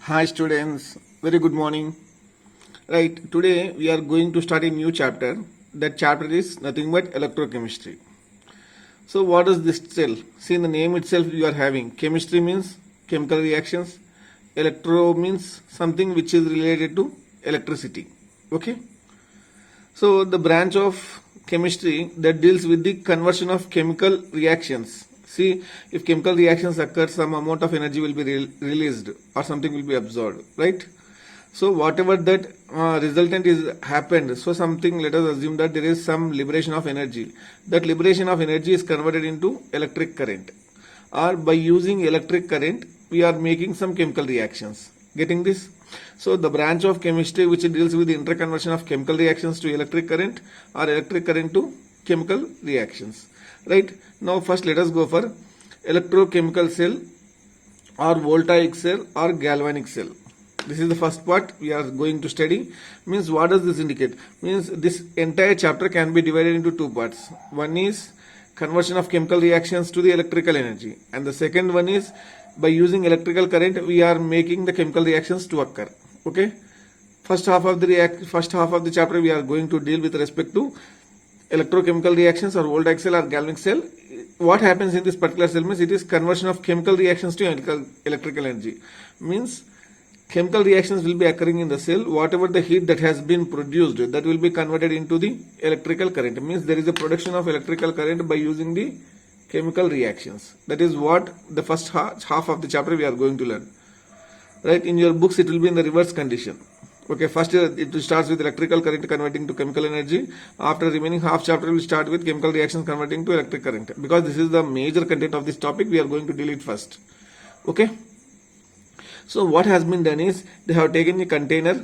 Hi students, very good morning. Right, today we are going to start a new chapter. That chapter is nothing but electrochemistry. So what does this tell? See, in the name itself you are having chemistry means chemical reactions, electro means something which is related to electricity. Okay, so the branch of chemistry that deals with the conversion of chemical reactions. See, if chemical reactions occur, some amount of energy will be released or something will be absorbed, right? So whatever that resultant is happened, so something, let us assume that there is some liberation of energy. That liberation of energy is converted into electric current, or by using electric current we are making some chemical reactions. Getting this? So the branch of chemistry which deals with the interconversion of chemical reactions to electric current or electric current to chemical reactions. Right? Now first let us go for electrochemical cell or voltaic cell or galvanic cell. This is the first part we are going to study. Means what does this indicate? Means this entire chapter can be divided into two parts. One is conversion of chemical reactions to the electrical energy, and the second one is by using electrical current we are making the chemical reactions to occur. Okay, first half of the chapter we are going to deal with respect to electrochemical reactions or voltaic cell or galvanic cell. What happens in this particular cell means it is conversion of chemical reactions to electrical energy. Means chemical reactions will be occurring in the cell. Whatever the heat that has been produced, that will be converted into the electrical current. Means there is a production of electrical current by using the chemical reactions. That is what the first half of the chapter we are going to learn. Right, in your books it will be in the reverse condition. Okay, first it starts with electrical current converting to chemical energy. After remaining half chapter will start with chemical reactions converting to electric current. Because this is the major content of this topic, we are going to deal it first. Okay. So what has been done is they have taken a container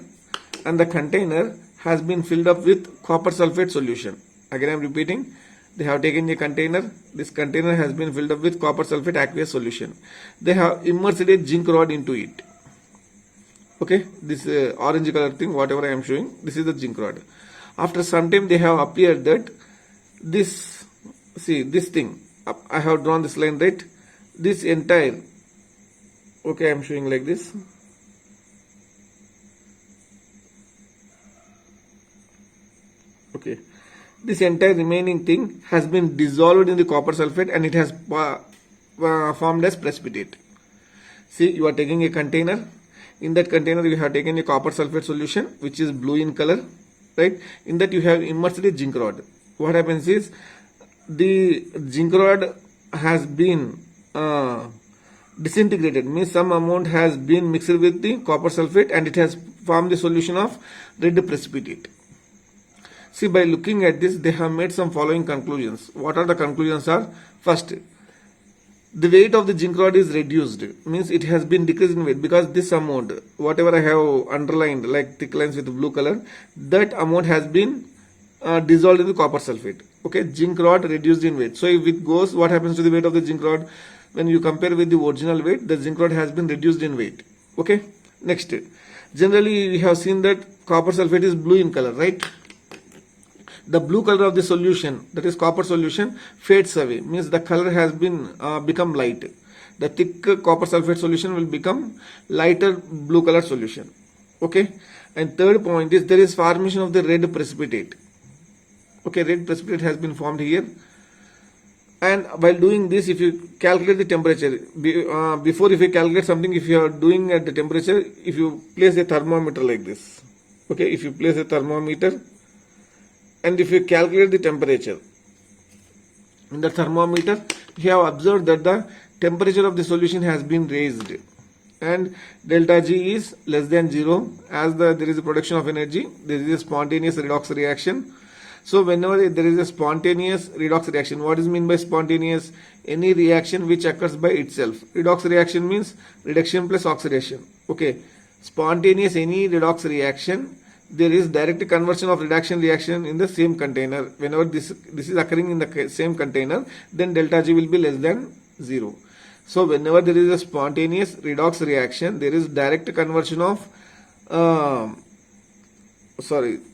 and the container has been filled up with copper sulfate solution. Again I am repeating, they have taken a container. This container has been filled up with copper sulfate aqueous solution. They have immersed a zinc rod into it. Okay, this orange color thing, whatever I am showing, this is the zinc rod. After some time they have appeared that this, see this thing, I have drawn this line, right? This entire, okay, I am showing like this. Okay, this entire remaining thing has been dissolved in the copper sulfate and it has formed as precipitate. See, you are taking a container. In that container you have taken a copper sulfate solution which is blue in color, right? In that you have immersed a zinc rod. What happens is the zinc rod has been disintegrated, means some amount has been mixed with the copper sulfate and it has formed the solution of red precipitate. See, by looking at this they have made some following conclusions. What are the conclusions are? First, the weight of the zinc rod is reduced, means it has been decreased in weight, because this amount, whatever I have underlined like thick lines with blue color, that amount has been dissolved in the copper sulfate. Okay, zinc rod reduced in weight. So if it goes, what happens to the weight of the zinc rod? When you compare with the original weight, the zinc rod has been reduced in weight. Okay, next, generally we have seen that copper sulfate is blue in color, right? The blue color of the solution, that is copper solution, fades away, means the color has been become light. The thick copper sulfate solution will become lighter blue color solution. Okay, and third point is there is formation of the red precipitate. Okay, red precipitate has been formed here. And while doing this, if you calculate the temperature, before if you calculate something, if you are doing at the temperature, if you place a thermometer like this, okay, if you place a thermometer and if you calculate the temperature in the thermometer, you have observed that the temperature of the solution has been raised and delta G is less than 0. As there is a production of energy, there is a spontaneous redox reaction. So whenever there is a spontaneous redox reaction, what is meant by spontaneous? Any reaction which occurs by itself. Redox reaction means reduction plus oxidation. Okay, spontaneous any redox reaction, there is direct conversion of reduction reaction in the same container. Whenever this is occurring in the same container, then delta G will be less than 0. So whenever there is a spontaneous redox reaction, there is direct conversion of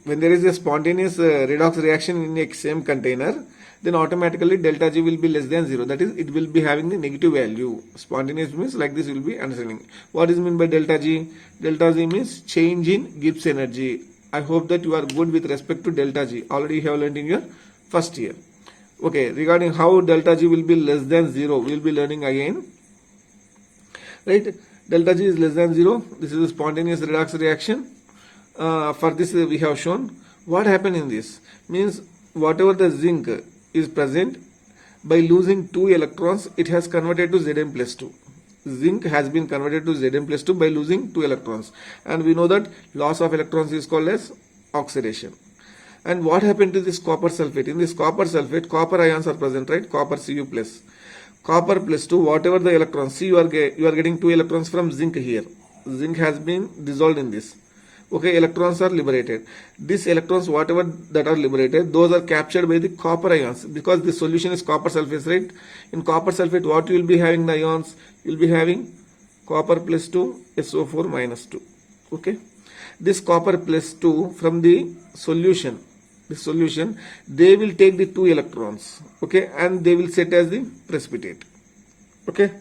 when there is a spontaneous redox reaction in a same container, then automatically delta G will be less than 0. That is, it will be having the negative value. Spontaneous means like this will be understanding. What is meant by delta G? Delta G means change in Gibbs energy. I hope that you are good with respect to delta G. Already you have learned in your first year. Okay, regarding how delta G will be less than 0, we will be learning again. Right? Delta G is less than 0. This is a spontaneous redox reaction. For this we have shown. What happened in this? Means whatever the zinc is present, by losing 2 electrons, it has converted to Zn plus 2. Zinc has been converted to Zn plus 2 by losing 2 electrons. And we know that loss of electrons is called as oxidation. And what happened to this copper sulfate? In this copper sulfate, copper ions are present, right? Copper Cu plus. Copper plus 2, whatever the electrons, see you are getting 2 electrons from zinc here. Zinc has been dissolved in this. Okay, electrons are liberated. These electrons, whatever that are liberated, those are captured by the copper ions, because the solution is copper sulfate, right? In copper sulfate, what you will be having the ions? You will be having copper plus 2, SO4 minus 2. Okay, this copper plus 2 from the solution, they will take the 2 electrons, okay, and they will set as the precipitate. Okay,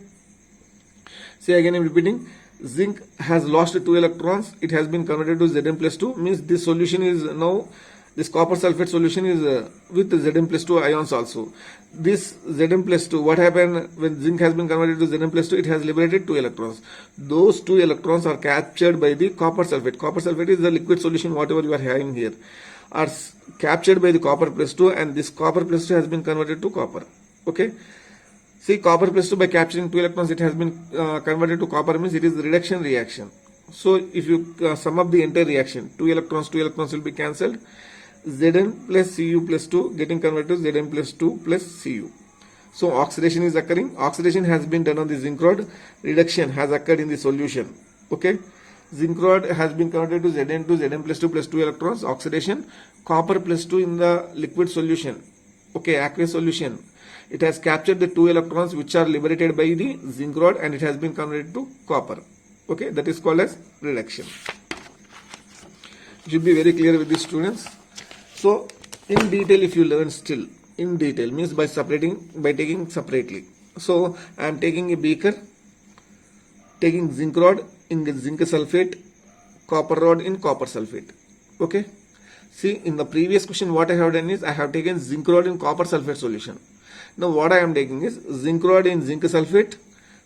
see again I'm repeating. Zinc has lost 2 electrons. It has been converted to Zn plus 2. Means this solution is now, this copper sulfate solution is with Zn plus 2 ions also. This Zn plus 2, what happened when zinc has been converted to Zn plus 2? It has liberated 2 electrons. Those 2 electrons are captured by the copper sulfate. Copper sulfate is the liquid solution, whatever you are having here, are captured by the copper plus 2, and this copper plus 2 has been converted to copper. Okay. See, copper plus 2, by capturing 2 electrons, it has been converted to copper, means it is the reduction reaction. So if you sum up the entire reaction, 2 electrons will be cancelled. Zn plus Cu plus 2 getting converted to Zn plus 2 plus Cu. So oxidation is occurring. Oxidation has been done on the zinc rod. Reduction has occurred in the solution. Okay. Zinc rod has been converted to Zn plus 2 plus 2 electrons. Oxidation. Copper plus 2 in the liquid solution. Okay, aqueous solution. It has captured the 2 electrons which are liberated by the zinc rod, and it has been converted to copper. Okay, that is called as reduction. You should be very clear with these students. So, in detail, if you learn still, in detail means by taking separately. So, I am taking a beaker, taking zinc rod in the zinc sulfate, copper rod in copper sulfate. Okay. See, in the previous question, what I have done is I have taken zinc rod in copper sulfate solution. Now what I am taking is zinc rod in zinc sulfate,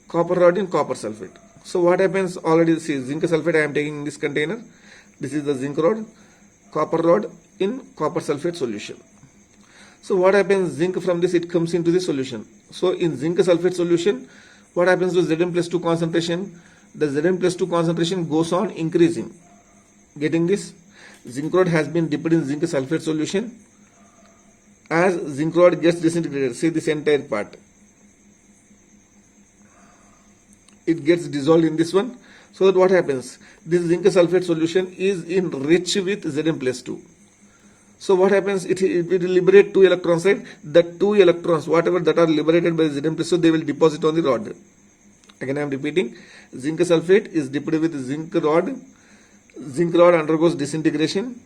copper rod in copper sulfate. So what happens? Already see, zinc sulfate I am taking in this container. This is the zinc rod, copper rod in copper sulfate solution. So what happens? Zinc from this, it comes into the solution. So in zinc sulfate solution, what happens to Zn plus 2 concentration? The Zn plus 2 concentration goes on increasing. Getting this? Zinc rod has been dipped in zinc sulfate solution. As zinc rod gets disintegrated, see this entire part, it gets dissolved in this one. So that what happens? This zinc sulfate solution is enriched with Zn plus 2. So what happens? It will liberate 2 electrons, right? The 2 electrons, whatever that are liberated by Zn plus 2, they will deposit on the rod. Again I am repeating, zinc sulfate is dipped with zinc rod. Zinc rod undergoes disintegration.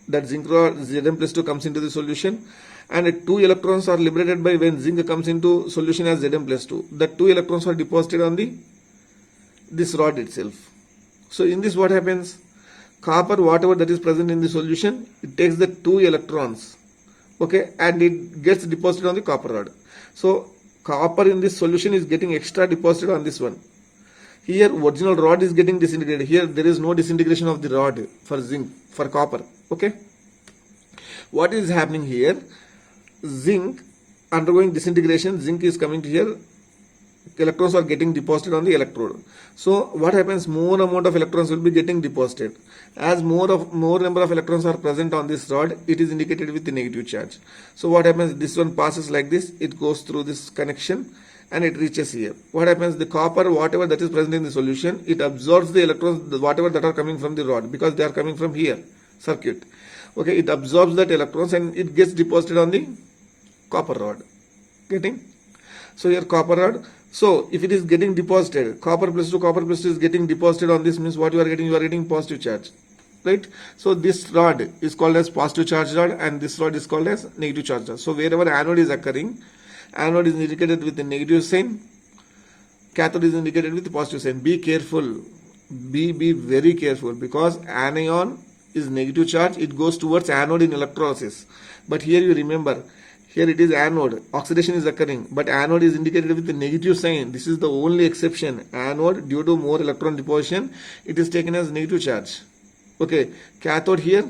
That zinc rod, Zn plus 2 comes into the solution, and 2 electrons are liberated by when zinc comes into solution as Zn plus 2. The 2 electrons are deposited on this rod itself. So in this what happens? Copper, whatever that is present in the solution, it takes the 2 electrons, okay, and it gets deposited on the copper rod. So copper in this solution is getting extra deposited on this one. Here original rod is getting disintegrated. Here there is no disintegration of the rod for zinc, for copper. Okay. What is happening here? Zinc undergoing disintegration, zinc is coming to here, electrons are getting deposited on the electrode. So what happens? More amount of electrons will be getting deposited. As more number of electrons are present on this rod, it is indicated with the negative charge. So what happens? This one passes like this, it goes through this connection and it reaches here. What happens? The copper, whatever that is present in the solution, it absorbs the electrons, whatever that are coming from the rod, because they are coming from here, circuit. Okay, it absorbs that electrons and it gets deposited on the copper rod. Getting? So here copper rod. So if it is getting deposited, copper plus 2 is getting deposited on this, means what you are getting? You are getting positive charge. right? So this rod is called as positive charge rod and this rod is called as negative charge rod. So wherever anode is occurring, anode is indicated with the negative sign, cathode is indicated with the positive sign. Be careful, be very careful, because anion is negative charge, it goes towards anode in electrolysis. But here you remember, here it is anode, oxidation is occurring, but anode is indicated with the negative sign. This is the only exception. Anode, due to more electron deposition, it is taken as negative charge. Okay, cathode here,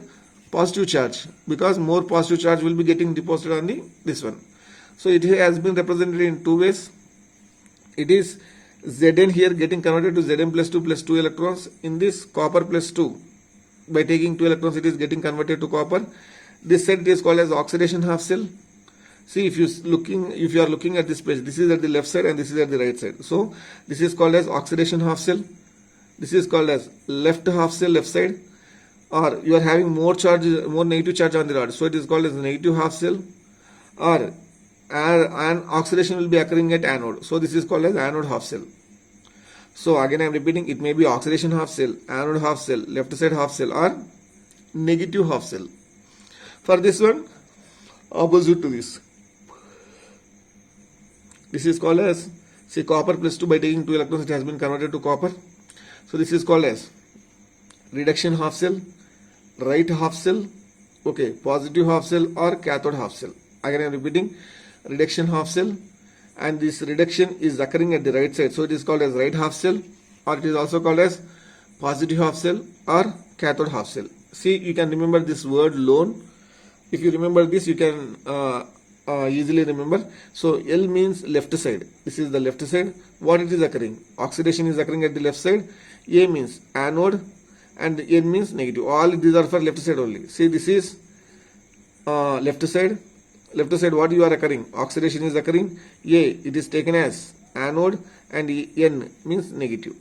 positive charge, because more positive charge will be getting deposited on this one. So it has been represented in two ways. It is Zn here getting converted to Zn plus 2 electrons in this copper plus 2. By taking 2 electrons, it is getting converted to copper. This side is called as oxidation half cell. See, if you are looking at this page, this is at the left side and this is at the right side. So this is called as oxidation half cell. This is called as left half cell, left side. Or you are having more negative charge on the rod, so it is called as negative half cell. Or an oxidation will be occurring at anode, so this is called as anode half cell. So again I am repeating, it may be oxidation half cell, anode half cell, left side half cell, or negative half cell. For this one, opposite to this. This is called as, say, copper plus 2, by taking 2 electrons it has been converted to copper. So this is called as reduction half cell, right half cell, okay, positive half cell, or cathode half cell. Again I am repeating, reduction half cell, and this reduction is occurring at the right side, so it is called as right half cell, or it is also called as positive half cell or cathode half cell. See, you can remember this word lone. If you remember this, you can easily remember. So L means left side. This is the left side. What it is occurring? Oxidation is occurring at the left side. A means anode and N means negative. All these are for left side only. See, this is left side. Left side, what you are occurring? Oxidation is occurring. A, it is taken as anode, and N means negative.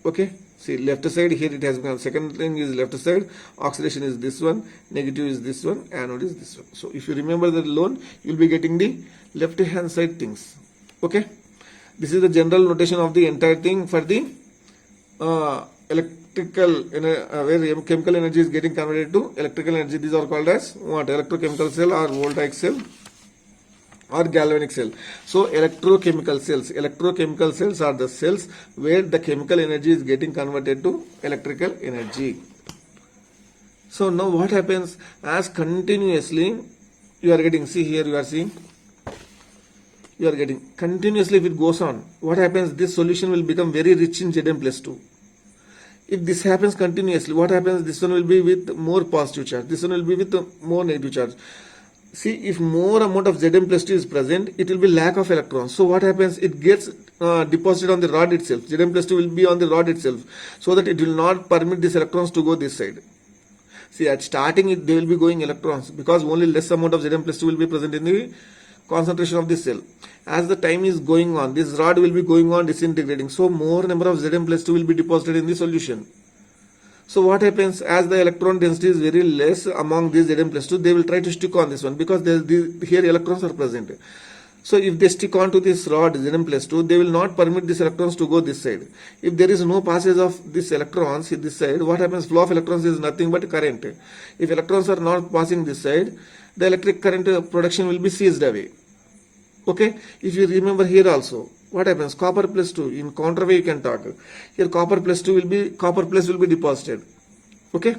Okay. See, left side, here it has become, second thing is left side, oxidation is this one, negative is this one, anode is this one. So if you remember the lone, you will be getting the left hand side things. Okay. This is the general notation of the entire thing for the electrical, where chemical energy is getting converted to electrical energy. These are called as what? Electrochemical cell or voltaic cell or galvanic cell. So electrochemical cells are the cells where the chemical energy is getting converted to electrical energy. So now what happens, as continuously you are getting, see here you are seeing, you are getting continuously, if it goes on, what happens, this solution will become very rich in Zn plus 2. If this happens continuously, what happens, this one will be with more positive charge, this one will be with more negative charge. See, if more amount of Zn plus 2 is present, it will be lack of electrons. So what happens, it gets deposited on the rod itself. Zn plus 2 will be on the rod itself, so that it will not permit these electrons to go this side. See, at starting they will be going electrons, because only less amount of Zn plus 2 will be present in the concentration of this cell. As the time is going on, this rod will be going on disintegrating, so more number of Zn plus 2 will be deposited in the solution. So what happens, as the electron density is very less among these Zn plus 2, they will try to stick on this one, because here electrons are present. So if they stick on to this rod Zn plus 2, they will not permit these electrons to go this side. If there is no passage of these electrons in this side, what happens, flow of electrons is nothing but current. If electrons are not passing this side, the electric current production will be ceased away. Okay, if you remember here also, what happens, copper plus 2, in counter way you can talk. Here copper plus will be deposited. Okay.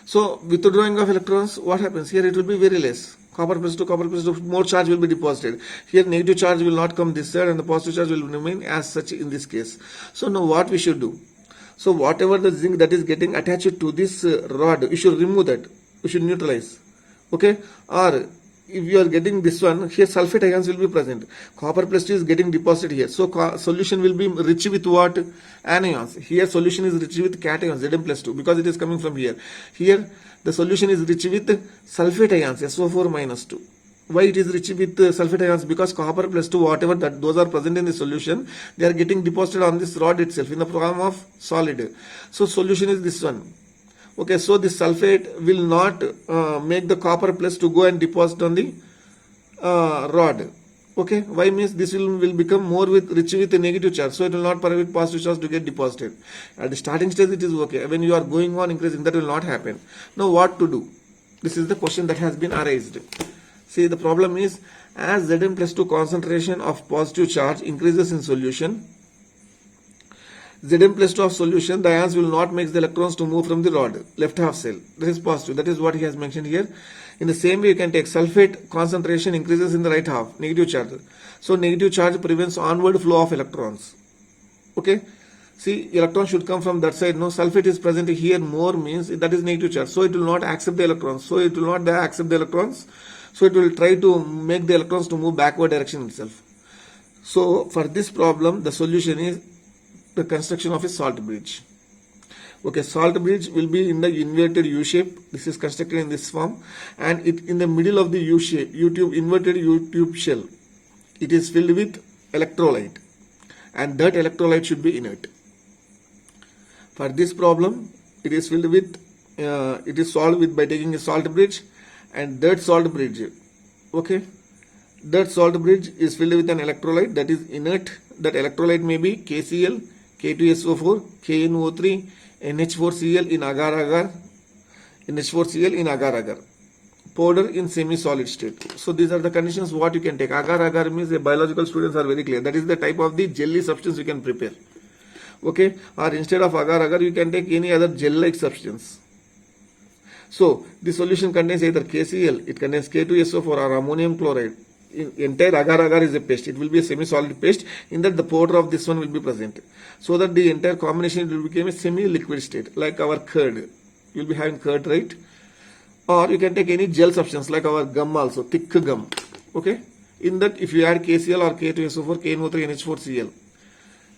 So withdrawing of electrons, what happens, here it will be very less. Copper plus 2, more charge will be deposited. Here negative charge will not come this side and the positive charge will remain as such in this case. So now what we should do? So whatever the zinc that is getting attached to this rod, you should remove that. You should neutralize. Okay. Or if you are getting this one, here sulfate ions will be present. Copper plus 2 is getting deposited here. So solution will be rich with what? Anions. Here solution is rich with cations, Zn plus 2, because it is coming from here. Here the solution is rich with sulfate ions, SO4 minus 2. Why it is rich with sulfate ions? Because copper plus 2, whatever that those are present in the solution, they are getting deposited on this rod itself in the form of solid. So solution is this one. Okay, so this sulfate will not make the copper plus to go and deposit on the rod. Okay, why means this will become more rich with a negative charge, so it will not permit positive charge to get deposited. At the starting stage it is okay. When you are going on increasing, that will not happen. Now what to do? This is the question that has been arised. See, the problem is, as Zn plus 2 concentration of positive charge increases in solution, Zn plus 2 of solution, the ions will not make the electrons to move from the rod, left half cell. This is positive. That is what he has mentioned here. In the same way, you can take sulfate concentration increases in the right half, negative charge. So negative charge prevents onward flow of electrons. Okay. See, electron should come from that side. No, sulfate is present here more means that is negative charge. So it will not accept the electrons. So it will not accept the electrons. So it will try to make the electrons to move backward direction itself. So for this problem, the solution is the construction of a salt bridge. Okay, salt bridge will be in the inverted U shape. This is constructed in this form, and it in the middle of the U shape, inverted U tube shell, it is filled with electrolyte, and that electrolyte should be inert. For this problem, it is filled with, it is solved with by taking a salt bridge, and that salt bridge, okay, that salt bridge is filled with an electrolyte that is inert. That electrolyte may be KCl, K2SO4, KNO3, NH4Cl in agar-agar, NH4Cl in agar-agar, powder in semi-solid state. So these are the conditions what you can take. Agar-agar means the biological students are very clear. That is the type of the jelly substance you can prepare. Okay, or instead of agar-agar you can take any other gel-like substance. So the solution contains either KCl, it contains K2SO4 or ammonium chloride. Entire agar-agar is a paste. It will be a semi-solid paste. In that the powder of this one will be present. So that the entire combination will become a semi-liquid state, like our curd. You will be having curd, right? Or you can take any gel substance like our gum also, thick gum. Okay? In that if you add KCl or K2SO4, KNO3, NH4Cl,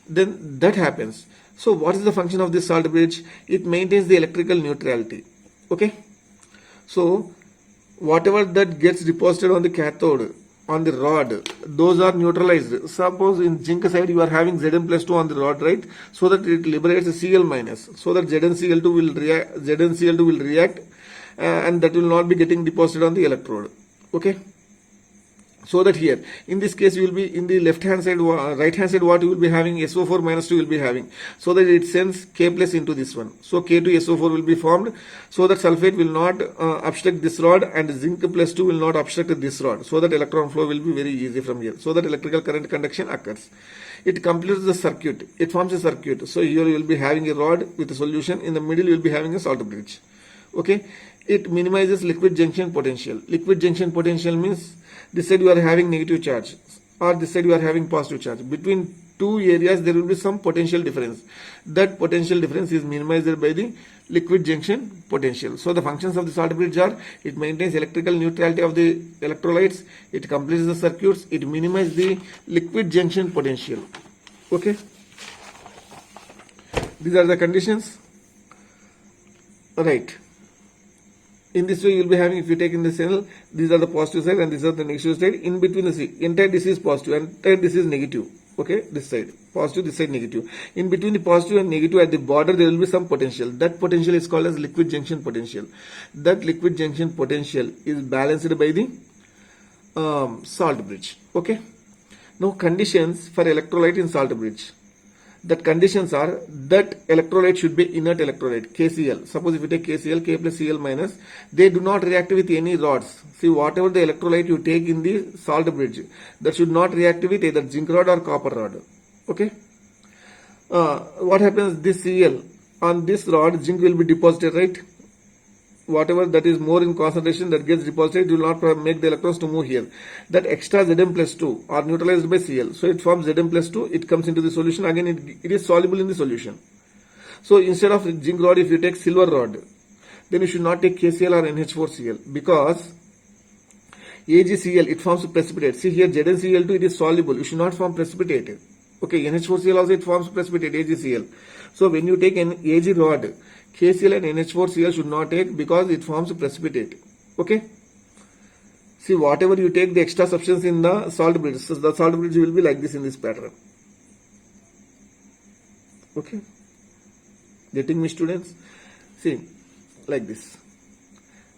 then that happens. So what is the function of this salt bridge? It maintains the electrical neutrality. Okay? So whatever that gets deposited on the cathode, on the rod, those are neutralized. Suppose in zinc side you are having Zn plus 2 on the rod, right? So that it liberates a Cl minus. So that ZnCl2 will react, and that will not be getting deposited on the electrode. Okay? So that here, in this case, you will be in the left hand side, right hand side, what you will be having, SO4 minus 2 will be having. So that it sends K plus into this one. So K2SO4 will be formed. So that sulfate will not obstruct this rod, and zinc plus 2 will not obstruct this rod. So that electron flow will be very easy from here. So that electrical current conduction occurs. It completes the circuit. It forms a circuit. So here you will be having a rod with a solution. In the middle you will be having a salt bridge. Okay. It minimizes liquid junction potential. Liquid junction potential means this side you are having negative charge, or this side you are having positive charge. Between two areas there will be some potential difference. That potential difference is minimized by the liquid junction potential. So the functions of the salt bridge are: it maintains electrical neutrality of the electrolytes, it completes the circuits, it minimizes the liquid junction potential. Okay, these are the conditions, right? In this way you will be having, if you take in the cell, these are the positive side and these are the negative side. In between the entire this is positive, entire this is negative. Okay, this side positive, this side negative. In between the positive and negative at the border there will be some potential. That potential is called as liquid junction potential. That liquid junction potential is balanced by the salt bridge. Okay. Now conditions for electrolyte in salt bridge. That conditions are that electrolyte should be inert electrolyte, KCl. Suppose if you take KCl, K plus Cl minus, they do not react with any rods. See, whatever the electrolyte you take in the salt bridge, that should not react with either zinc rod or copper rod. Okay. What happens? This Cl on this rod, zinc will be deposited, right? Whatever that is more in concentration that gets deposited, it will not make the electrons to move here. That extra Zn plus 2 are neutralized by Cl. So it forms Zn plus 2, it comes into the solution. Again, it is soluble in the solution. So instead of zinc rod, if you take silver rod, then you should not take KCl or NH4Cl, because AgCl, it forms precipitate. See here, ZnCl2, it is soluble. You should not form precipitate. Okay, NH4Cl also it forms precipitate, AgCl. So when you take an Ag rod, KCl and NH4Cl should not take, because it forms precipitate. Okay. See, whatever you take the extra substance in the salt bridge, so the salt bridge will be like this in this pattern. Okay. Getting me, students? See, like this.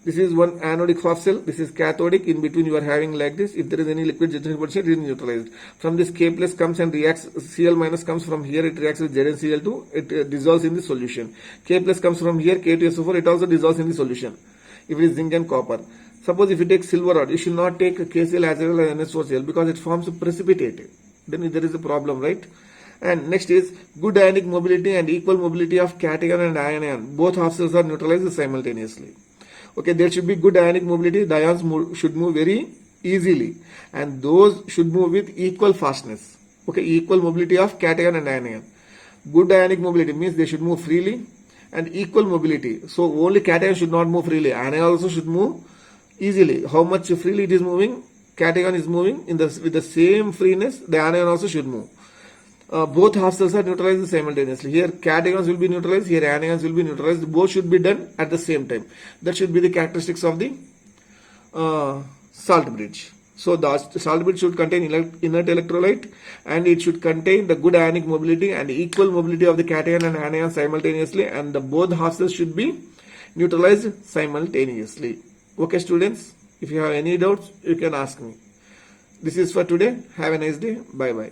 This is one anodic half cell. This is cathodic. In between you are having like this. If there is any liquid Zn potential, it is neutralized. From this K plus comes and reacts. Cl minus comes from here. It reacts with ZnCl2. It dissolves in the solution. K plus comes from here. K2SO4. It also dissolves in the solution. If it is zinc and copper. Suppose if you take silver rod, you should not take KCl as well as NH4Cl because it forms a precipitate. Then there is a problem, right? And next is good ionic mobility and equal mobility of cation and anion. Both half cells are neutralized simultaneously. Okay, there should be good ionic mobility. The ions should move very easily, and those should move with equal fastness. Okay, equal mobility of cation and anion. Good ionic mobility means they should move freely, and equal mobility. So only cation should not move freely. Anion also should move easily. How much freely it is moving? Cation is moving with the same freeness. The anion also should move. Both half cells are neutralized simultaneously. Here cations will be neutralized, here anions will be neutralized. Both should be done at the same time. That should be the characteristics of the salt bridge. So the salt bridge should contain inert electrolyte, and it should contain the good ionic mobility and equal mobility of the cation and anion simultaneously, and the both half cells should be neutralized simultaneously. Okay students, if you have any doubts you can ask me. This is for today. Have a nice day. Bye bye.